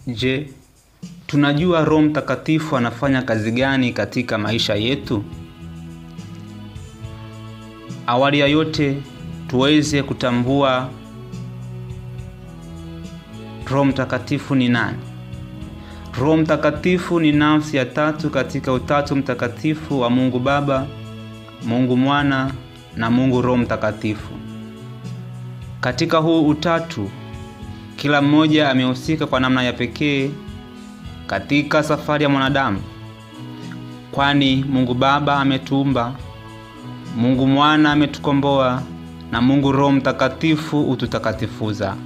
Je, tunajua Roho Mtakatifu anafanya kazi gani katika maisha yetu? Awali ya yote tuweze kutambua Roho Mtakatifu ni nani. Roho Mtakatifu ni nafsi ya tatu katika utatu mtakatifu wa Mungu Baba, Mungu Mwana na Mungu Roho Mtakatifu. Katika huu utatu, kila mmoja amehusika kwa namna ya pekee katika safari ya mwanadamu. Kwani Mungu Baba ametuumba, Mungu Mwana ametukomboa na Mungu Roho Mtakatifu ututakatifuza.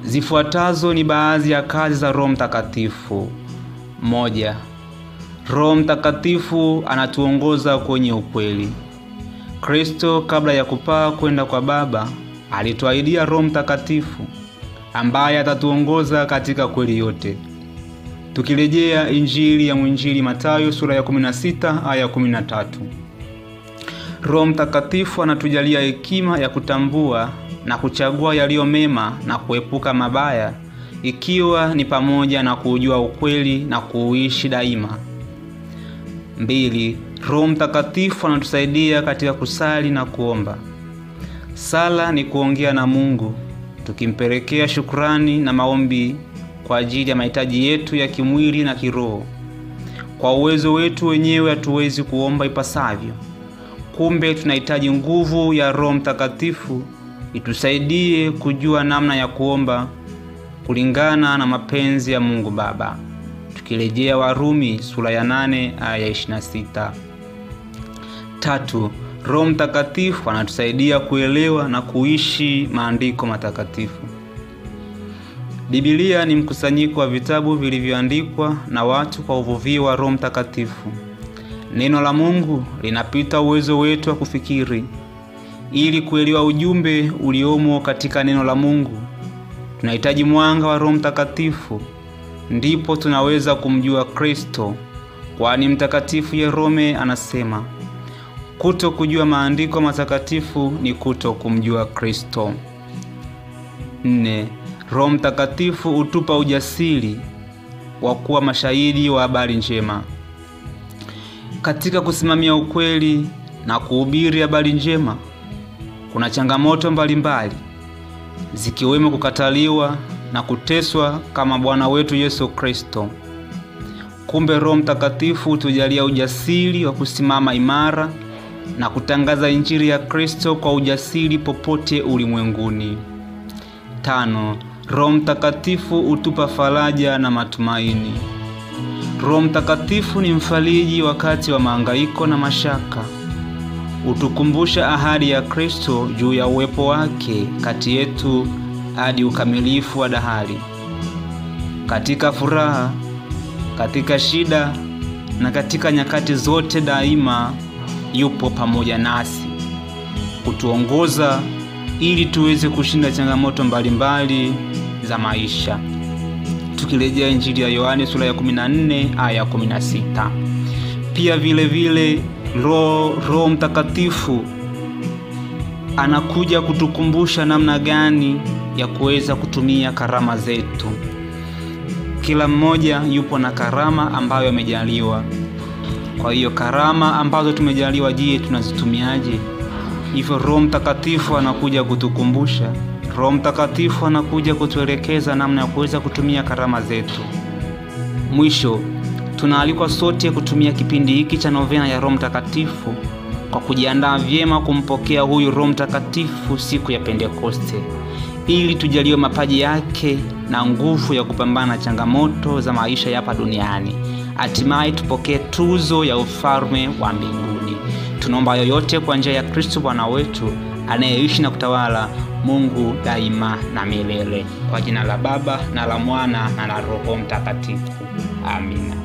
Zifuatazo ni baadhi ya kazi za Roho Mtakatifu. 1. Roho Mtakatifu anatuongoza kwenye ukweli. Kristo kabla ya kupaa kwenda kwa Baba alituahidia Roho Mtakatifu ambaye atatuongoza katika kweli yote. Tukirejea Injili ya Mwinjili Mathayo sura ya 16 aya 13. Roho Mtakatifu anatujalia hekima ya kutambua na kuchagua yaliyo mema na kuepuka mabaya, ikiwa ni pamoja na kujua ukweli na kuuishi daima. 2. Roho Mtakatifu anatusaidia katika kusali na kuomba. Sala ni kuongea na Mungu, tukimpelekea shukrani na maombi kwa ajili ya mahitaji yetu ya kimwili na kiroho. Kwa uwezo wetu wenyewe hatuwezi kuomba ipasavyo. Kumbe tunahitaji nguvu ya Roho Mtakatifu itusaidie kujua namna ya kuomba kulingana na mapenzi ya Mungu Baba. Tukirejea Warumi sura ya 8 aya 26. 3. Roho Mtakatifu anatusaidia kuelewa na kuishi maandiko matakatifu. Biblia ni mkusanyiko wa vitabu vilivyoandikwa na watu kwa uvuvio wa Roho Mtakatifu. Neno la Mungu linapita uwezo wetu wa kufikiri. Ili kuelewa ujumbe uliomo katika neno la Mungu, tunahitaji mwanga wa Roho Mtakatifu, ndipo tunaweza kumjua Kristo. Kwani Mtakatifu Yerome anasema, kuto kujua maandiko matakatifu ni kuto kumjua Kristo. 4. Roho Mtakatifu hutupa ujasiri wa kuwa mashahidi wa habari njema. Katika kusimamia ukweli na kuhubiri habari njema, kuna changamoto mbalimbali, zikiwemo kukataliwa na kuteswa kama Bwana wetu Yesu Kristo. Kumbe Roho Mtakatifu hutujalia ujasiri wa kusimama imara na kutangaza Injili ya Kristo kwa ujasiri popote ulimwenguni. 5. Roho Mtakatifu hutupa faraja na matumaini. Roho Mtakatifu ni mfariji wakati wa mahangaiko na mashaka. Hutukumbusha ahadi ya Kristo juu ya uwepo wake kati yetu hadi ukamilifu wa dahari. Katika furaha, katika shida na katika nyakati zote daima yupo pamoja nasi, kutuongoza ili tuweze kushinda changamoto mbalimbali za maisha. Tukirejea Injili ya Yohane sura ya 14 aya 16. Pia vile Roho Mtakatifu anakuja kutukumbusha namna gani ya kuweza kutumia karama zetu. Kila mmoja yupo na karama ambayo amejaliwa. Kwa hiyo karama ambazo tumejaliwa, je, tunazitumiaje? Hivyo Roho Mtakatifu anakuja kutukumbusha. Roho Mtakatifu anakuja kutuelekeza namna ya kuweza kutumia karama zetu. Mwisho, tunaalikwa sote kutumia kipindi hiki cha novena ya Roho Mtakatifu kwa kujiandaa vyema kumpokea huyu Roho Mtakatifu siku ya Pentekoste, ili tujaliwe mapaji yake na nguvu ya kupambana na changamoto za maisha hapa duniani. Hatimaye tupokee tuzo ya ufalme wa mbinguni. Tunaomba yoyote kwa njia ya Kristo Bwana wetu, anayeishi na kutawala Mungu daima na milele. Kwa jina la Baba na la Mwana na la Roho Mtakatifu. Amina.